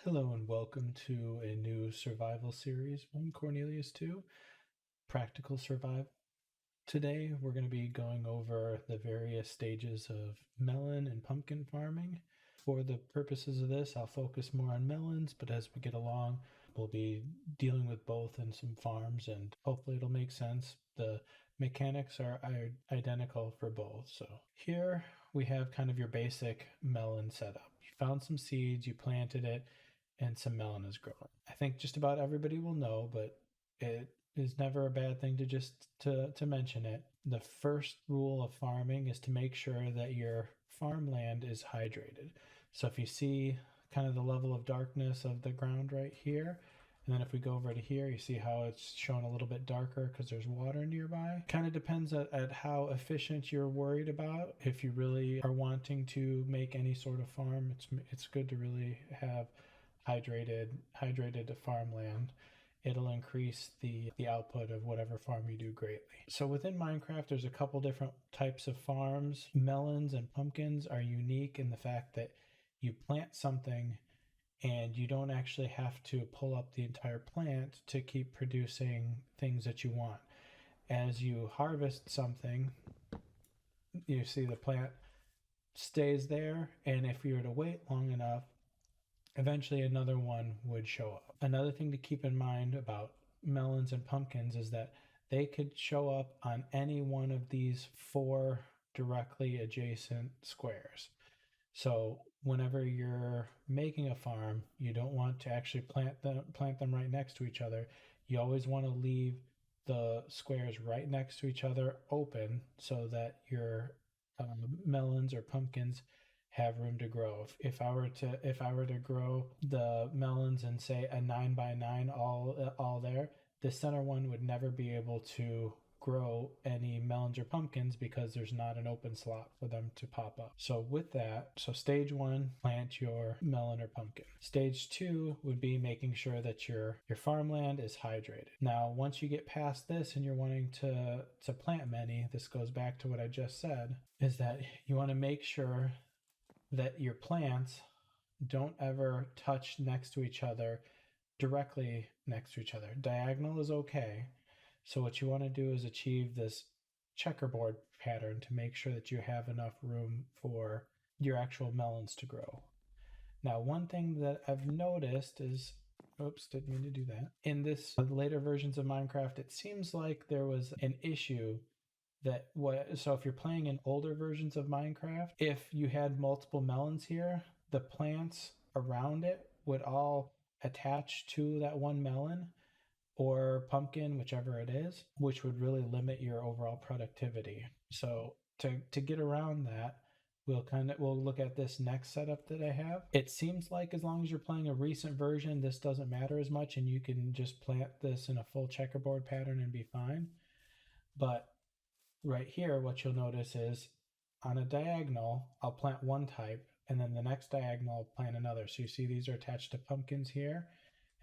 Hello and welcome to a new survival series from Cornelius 2, Practical Survival. Today we're going to be going over the various stages of melon and pumpkin farming. For the purposes of this, I'll focus more on melons, but as we get along, we'll be dealing with both in some farms and hopefully it'll make sense. The mechanics are identical for both. So here we have kind of your basic melon setup. You found some seeds, you planted it, and some melon is growing. I think just about everybody will know, but it is never a bad thing to just to mention it. The first rule of farming is to make sure that your farmland is hydrated. So if you see kind of the level of darkness of the ground right here, and then if we go over to here, you see how it's shown a little bit darker because there's water nearby. Kind of depends at how efficient you're worried about. If you really are wanting to make any sort of farm, it's good to really have hydrated farmland. It'll increase the output of whatever farm you do greatly. So within Minecraft, there's a couple different types of farms. Melons and pumpkins are unique in the fact that you plant something and you don't actually have to pull up the entire plant to keep producing things that you want. As you harvest something, you see the plant stays there, and if you were to wait long enough, eventually another one would show up. Another thing to keep in mind about melons and pumpkins is that they could show up on any one of these four directly adjacent squares. So whenever you're making a farm, you don't want to actually plant them right next to each other. You always want to leave the squares right next to each other open so that your melons or pumpkins have room to grow. If I were to grow the melons and say a 9 by 9 all there, the center one would never be able to grow any melons or pumpkins because there's not an open slot for them to pop up. So with that, stage one, plant your melon or pumpkin. Stage two would be making sure that your farmland is hydrated. Now, once you get past this and you're wanting to plant many, this goes back to what I just said, is that you want to make sure that your plants don't ever touch next to each other, directly next to each other. Diagonal is okay. So what you want to do is achieve this checkerboard pattern to make sure that you have enough room for your actual melons to grow. Now, one thing that I've noticed is, oops, didn't mean to do that. In this later versions of Minecraft, it seems like there was an issue so if you're playing in older versions of Minecraft, if you had multiple melons here, the plants around it would all attach to that one melon or pumpkin, whichever it is, which would really limit your overall productivity. So to get around that, we'll look at this next setup that I have. It seems like as long as you're playing a recent version, this doesn't matter as much and you can just plant this in a full checkerboard pattern and be fine. But right here, what you'll notice is on a diagonal, I'll plant one type, and then the next diagonal, I'll plant another. So you see these are attached to pumpkins here.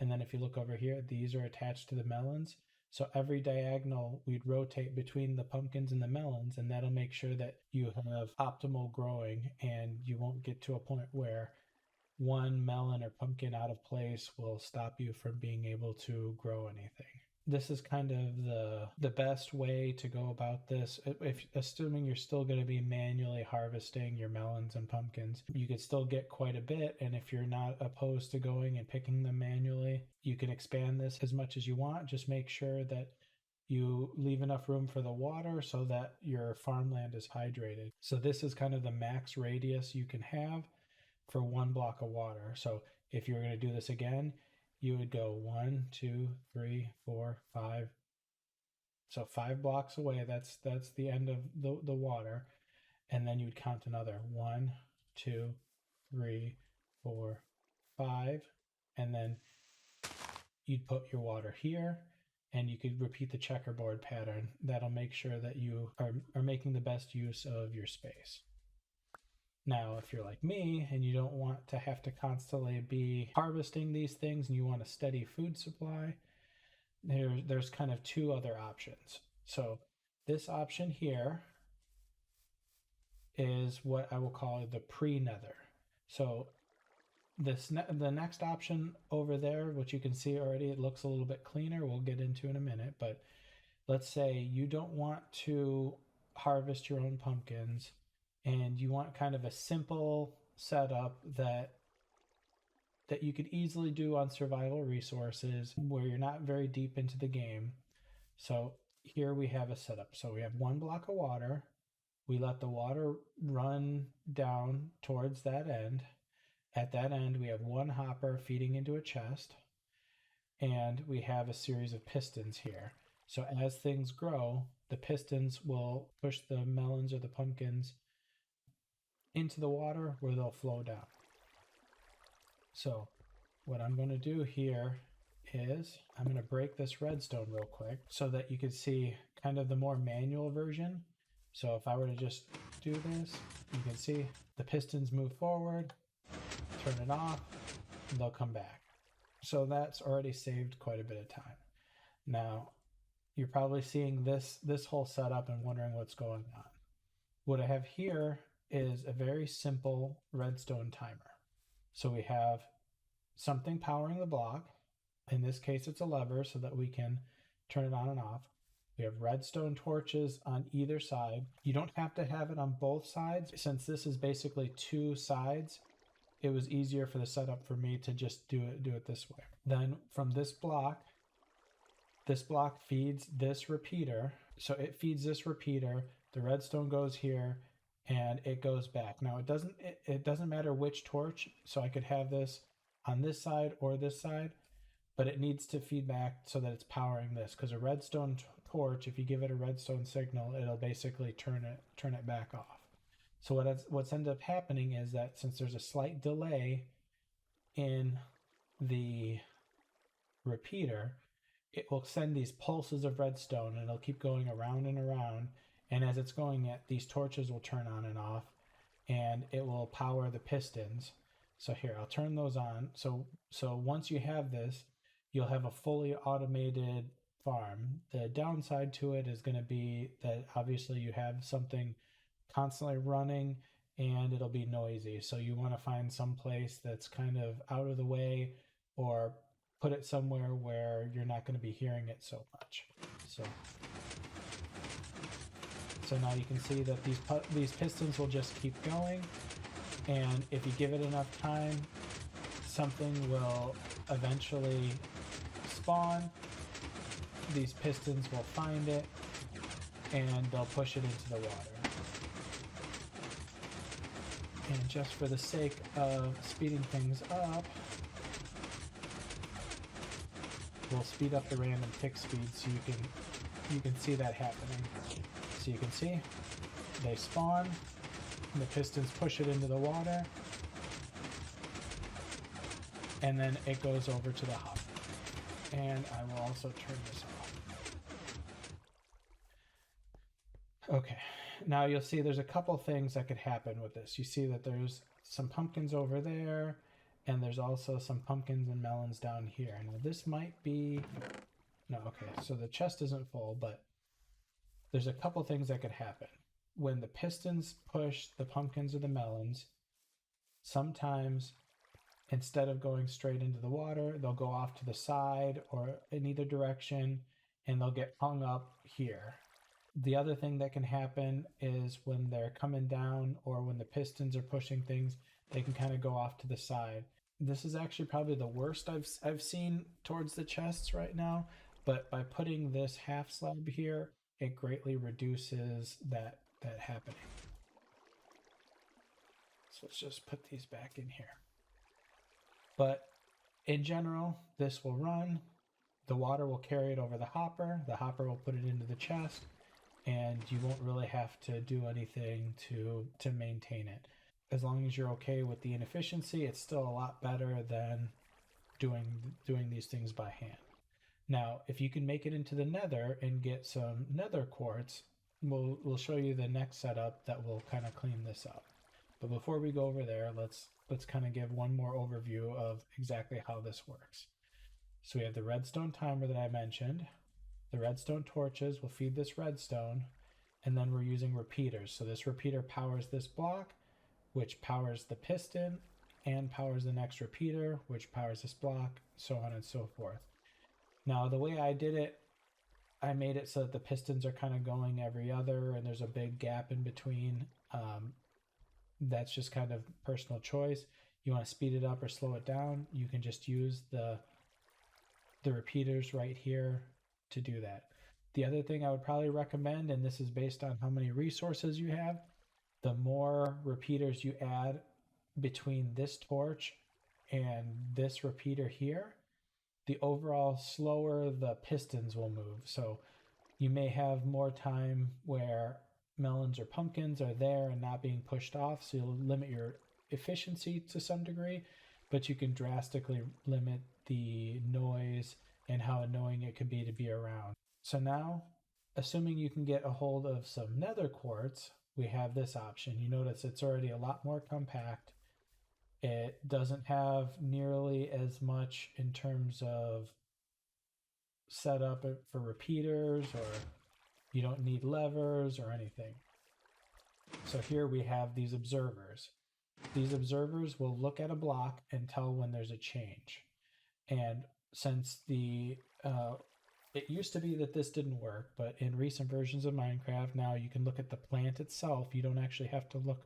And then if you look over here, these are attached to the melons. So every diagonal, we'd rotate between the pumpkins and the melons, and that'll make sure that you have optimal growing and you won't get to a point where one melon or pumpkin out of place will stop you from being able to grow anything. This is kind of the best way to go about this. If assuming you're still going to be manually harvesting your melons and pumpkins, you could still get quite a bit. And if you're not opposed to going and picking them manually, you can expand this as much as you want. Just make sure that you leave enough room for the water so that your farmland is hydrated. So this is kind of the max radius you can have for one block of water. So if you were going to do this again, you would go 1, 2, 3, 4, 5. So 5 blocks away, that's the end of the water. And then you'd count another 1, 2, 3, 4, 5. And then you'd put your water here and you could repeat the checkerboard pattern. That'll make sure that you are making the best use of your space. Now, if you're like me and you don't want to have to constantly be harvesting these things and you want a steady food supply, there's kind of two other options. So this option here is what I will call the pre-nether. So The next option over there, which you can see already, it looks a little bit cleaner. We'll get into in a minute, but let's say you don't want to harvest your own pumpkins and you want kind of a simple setup that you could easily do on survival resources where you're not very deep into the game. So here we have a setup. So we have 1 block of water. We let the water run down towards that end. At that end, we have 1 hopper feeding into a chest, and we have a series of pistons here. So as things grow, the pistons will push the melons or the pumpkins into the water where they'll flow down. So what I'm going to do here is I'm going to break this redstone real quick so that you can see kind of the more manual version. So if I were to just do this, you can see the pistons move forward, turn it off, and they'll come back. So that's already saved quite a bit of time. Now, you're probably seeing this whole setup and wondering what's going on. What I have here is a very simple redstone timer. So we have something powering the block. In this case, it's a lever so that we can turn it on and off. We have redstone torches on either side. You don't have to have it on both sides. Since this is basically 2 sides, it was easier for the setup for me to just do it this way. Then from this block feeds this repeater. So it feeds this repeater, the redstone goes here, and it goes back. Now it doesn't matter which torch, so I could have this on this side or this side, but it needs to feed back so that it's powering this, because a redstone torch, if you give it a redstone signal, it'll basically turn it back off. So what's ended up happening is that since there's a slight delay in the repeater, it will send these pulses of redstone and it'll keep going around and around. And as it's going, these torches will turn on and off and it will power the pistons. So here, I'll turn those on. So once you have this, you'll have a fully automated farm. The downside to it is going to be that obviously you have something constantly running and it'll be noisy. So you want to find some place that's kind of out of the way or put it somewhere where you're not going to be hearing it so much. So now you can see that these pistons will just keep going, and if you give it enough time, something will eventually spawn. These pistons will find it and they'll push it into the water. And just for the sake of speeding things up, we'll speed up the random tick speed so you can see that happening. So you can see they spawn, and the pistons push it into the water, and then it goes over to the hopper. And I will also turn this off. Okay, now you'll see there's a couple things that could happen with this. You see that there's some pumpkins over there, and there's also some pumpkins and melons down here. Now this might be, no, okay, so the chest isn't full, but there's a couple things that could happen. When the pistons push the pumpkins or the melons, sometimes instead of going straight into the water, they'll go off to the side or in either direction, and they'll get hung up here. The other thing that can happen is when they're coming down or when the pistons are pushing things, they can kind of go off to the side. This is actually probably the worst I've seen towards the chests right now, but by putting this half slab here, it greatly reduces that happening. So let's just put these back in here. But in general, this will run. The water will carry it over the hopper will put it into the chest, and you won't really have to do anything to maintain it. As long as you're okay with the inefficiency, it's still a lot better than doing these things by hand. Now, if you can make it into the nether and get some nether quartz, we'll show you the next setup that will kind of clean this up. But before we go over there, let's kind of give one more overview of exactly how this works. So we have the redstone timer that I mentioned. The redstone torches will feed this redstone, and then we're using repeaters. So this repeater powers this block, which powers the piston, and powers the next repeater, which powers this block, so on and so forth. Now, the way I did it, I made it so that the pistons are kind of going every other and there's a big gap in between. That's just kind of personal choice. You want to speed it up or slow it down, you can just use the repeaters right here to do that. The other thing I would probably recommend, and this is based on how many resources you have, the more repeaters you add between this torch and this repeater here, the overall slower the pistons will move. So you may have more time where melons or pumpkins are there and not being pushed off, so you'll limit your efficiency to some degree, but you can drastically limit the noise and how annoying it could be to be around. So now, assuming you can get a hold of some nether quartz, we have this option. You notice it's already a lot more compact. It doesn't have nearly as much in terms of setup for repeaters, or you don't need levers or anything. So here we have these observers. These observers will look at a block and tell when there's a change. And since it used to be that this didn't work, but in recent versions of Minecraft, now you can look at the plant itself. You don't actually have to look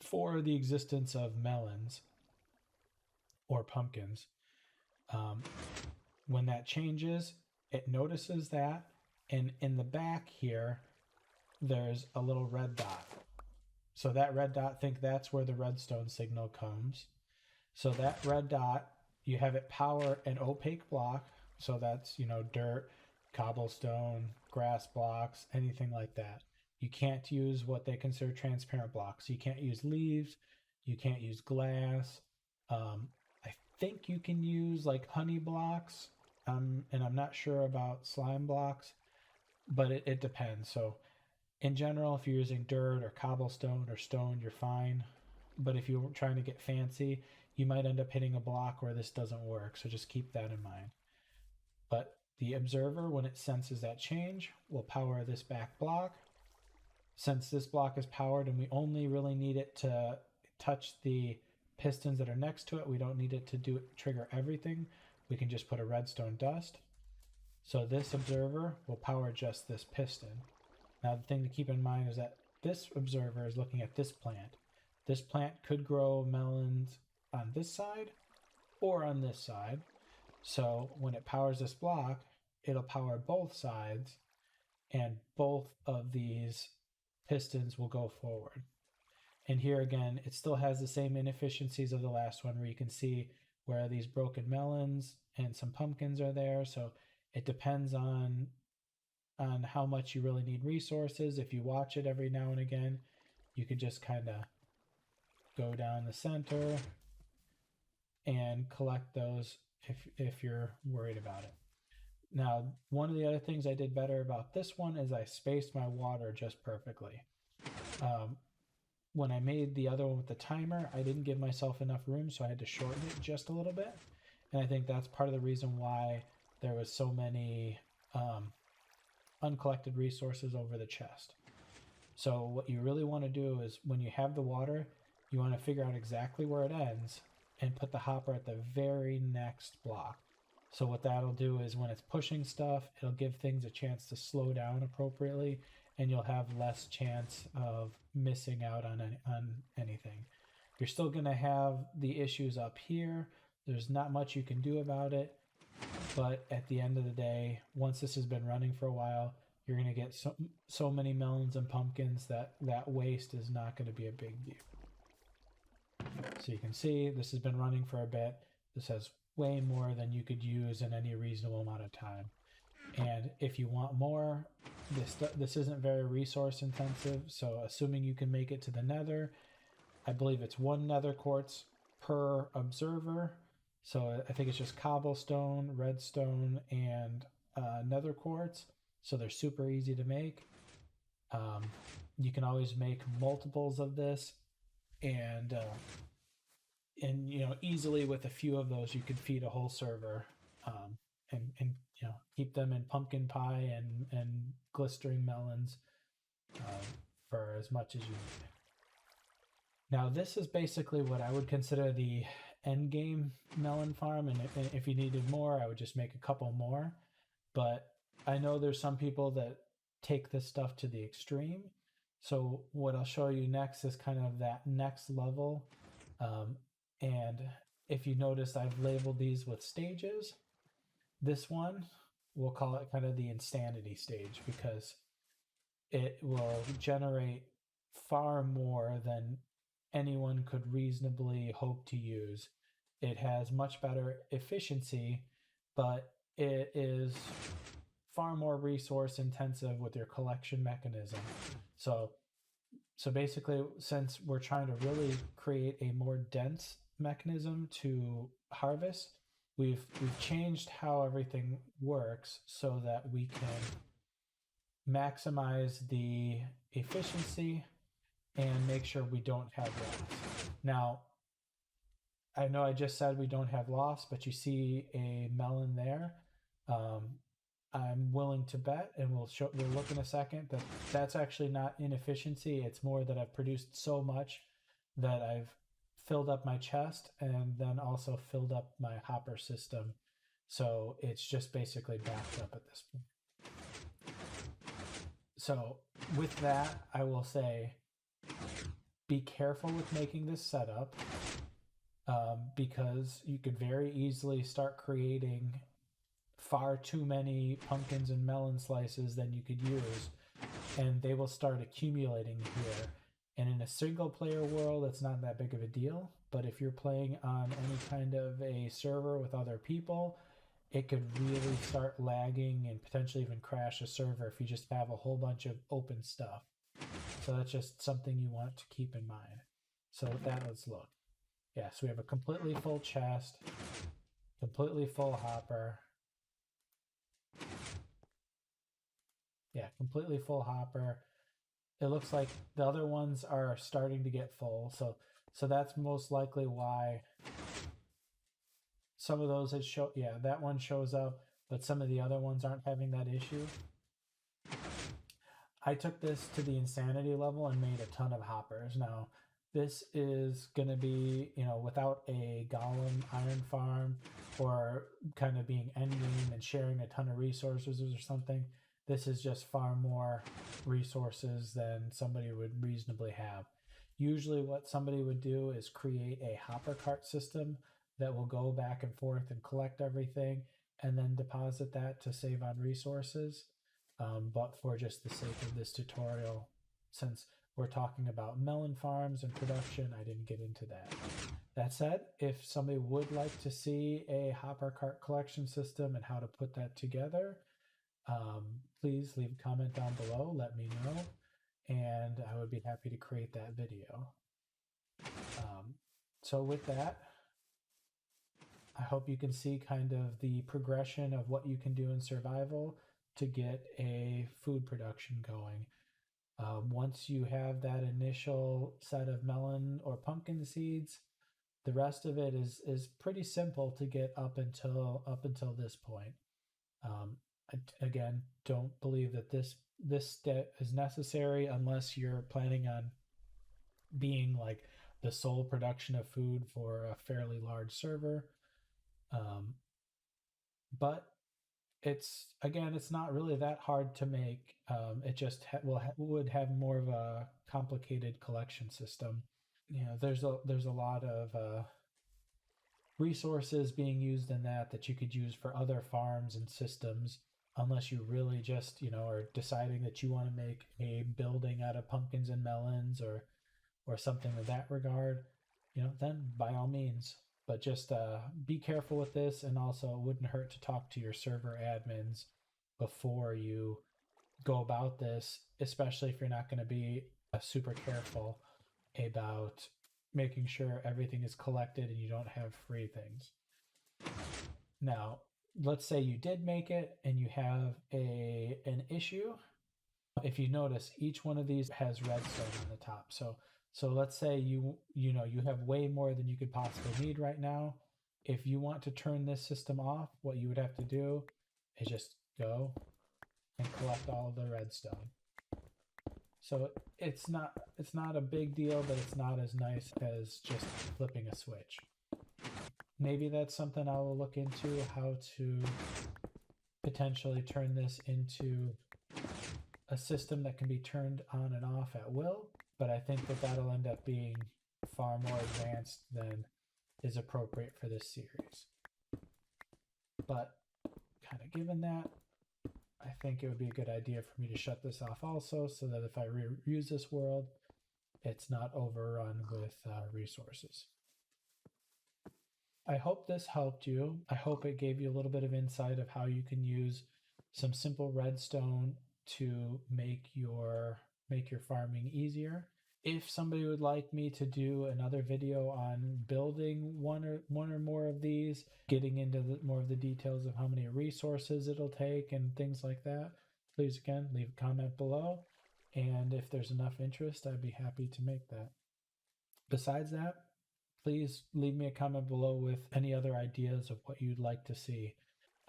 for the existence of melons or pumpkins. When that changes, it notices that, and in the back here, there's a little red dot. So that red dot, think that's where the redstone signal comes. So that red dot, you have it power an opaque block. So that's, dirt, cobblestone, grass blocks, anything like that. You can't use what they consider transparent blocks. You can't use leaves. You can't use glass. I think you can use like honey blocks. And I'm not sure about slime blocks, but it depends. So in general, if you're using dirt or cobblestone or stone, you're fine. But if you're trying to get fancy, you might end up hitting a block where this doesn't work. So just keep that in mind. But the observer, when it senses that change, will power this back block. Since this block is powered and we only really need it to touch the pistons that are next to it, we don't need it to trigger everything. We can just put a redstone dust. So this observer will power just this piston. Now the thing to keep in mind is that this observer is looking at this plant. This plant could grow melons on this side or on this side. So when it powers this block, it'll power both sides, and both of these pistons will go forward. And here again, it still has the same inefficiencies of the last one, where you can see where these broken melons and some pumpkins are there. So it depends on how much you really need resources. If you watch it every now and again, you could just kind of go down the center and collect those if you're worried about it. Now, one of the other things I did better about this one is I spaced my water just perfectly. When I made the other one with the timer, I didn't give myself enough room, so I had to shorten it just a little bit. And I think that's part of the reason why there was so many uncollected resources over the chest. So what you really want to do is, when you have the water, you want to figure out exactly where it ends and put the hopper at the very next block. So what that'll do is, when it's pushing stuff, it'll give things a chance to slow down appropriately, and you'll have less chance of missing out on anything. You're still going to have the issues up here. There's not much you can do about it, but at the end of the day, once this has been running for a while, you're going to get so many melons and pumpkins that waste is not going to be a big deal. So you can see this has been running for a bit. This has way more than you could use in any reasonable amount of time. And if you want more, this isn't very resource intensive. So assuming you can make it to the nether, I believe it's 1 nether quartz per observer. So I think it's just cobblestone, redstone, and nether quartz. So they're super easy to make. You can always make multiples of this, and easily with a few of those you could feed a whole server, and keep them in pumpkin pie and glistering melons for as much as you need. Now this is basically what I would consider the end game melon farm, and if you needed more, I would just make a couple more. But I know there's some people that take this stuff to the extreme. So what I'll show you next is kind of that next level. And if you notice, I've labeled these with stages. This one, we'll call it kind of the insanity stage, because it will generate far more than anyone could reasonably hope to use. It has much better efficiency, but it is far more resource intensive with your collection mechanism. So basically, since we're trying to really create a more dense mechanism to harvest, we've changed how everything works so that we can maximize the efficiency and make sure we don't have loss. Now, I know I just said we don't have loss, but you see a melon there. I'm willing to bet, and we'll look in a second, that that's actually not inefficiency. It's more that I've produced so much that I've filled up my chest and then also filled up my hopper system. So it's just basically backed up at this point. So with that, I will say, be careful with making this setup, because you could very easily start creating far too many pumpkins and melon slices than you could use, and they will start accumulating here. And in a single player world, it's not that big of a deal, but if you're playing on any kind of a server with other people, it could really start lagging and potentially even crash a server if you just have a whole bunch of open stuff. So that's just something you want to keep in mind. So with that, let's look. Yeah, so we have a completely full chest, completely full hopper. Yeah, completely full hopper. It looks like the other ones are starting to get full. So that's most likely why some of those that one shows up, but some of the other ones aren't having that issue. I took this to the insanity level and made a ton of hoppers. Now, this is going to be, without a golem iron farm or kind of being endgame and sharing a ton of resources or something. This is just far more resources than somebody would reasonably have. Usually what somebody would do is create a hopper cart system that will go back and forth and collect everything and then deposit that to save on resources. But for just the sake of this tutorial, since we're talking about melon farms and production, I didn't get into that. That said, if somebody would like to see a hopper cart collection system and how to put that together, please leave a comment down below, let me know, and I would be happy to create that video. So with that, I hope you can see kind of the progression of what you can do in survival to get a food production going. Once you have that initial set of melon or pumpkin seeds, the rest of it is pretty simple to get up until this point. I, again, don't believe that this step is necessary unless you're planning on being like the sole production of food for a fairly large server. But it's not really that hard to make. It just would have more of a complicated collection system. There's a lot of resources being used in that you could use for other farms and systems, unless you really just are deciding that you want to make a building out of pumpkins and melons or something of that regard. Then by all means. But just be careful with this, and also it wouldn't hurt to talk to your server admins before you go about this, especially if you're not going to be super careful about making sure everything is collected and you don't have free things. Now, let's say you did make it and you have an issue. If you notice, each one of these has redstone on the top. So let's say you have way more than you could possibly need right now. If you want to turn this system off, what you would have to do is just go and collect all of the redstone. So it's not a big deal, but it's not as nice as just flipping a switch. Maybe that's something I will look into, how to potentially turn this into a system that can be turned on and off at will, but I think that that'll end up being far more advanced than is appropriate for this series. But kind of given that, I think it would be a good idea for me to shut this off also, so that if I reuse this world, it's not overrun with resources. I hope this helped you. I hope it gave you a little bit of insight of how you can use some simple redstone to make your farming easier. If somebody would like me to do another video on building one or more of these, getting into more of the details of how many resources it'll take and things like that, please again leave a comment below. And if there's enough interest, I'd be happy to make that. Besides that, please leave me a comment below with any other ideas of what you'd like to see.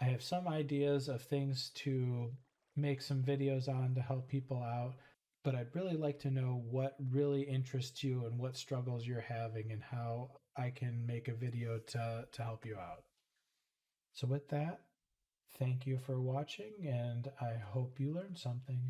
I have some ideas of things to make some videos on to help people out, but I'd really like to know what really interests you and what struggles you're having and how I can make a video to help you out. So with that, thank you for watching, and I hope you learned something.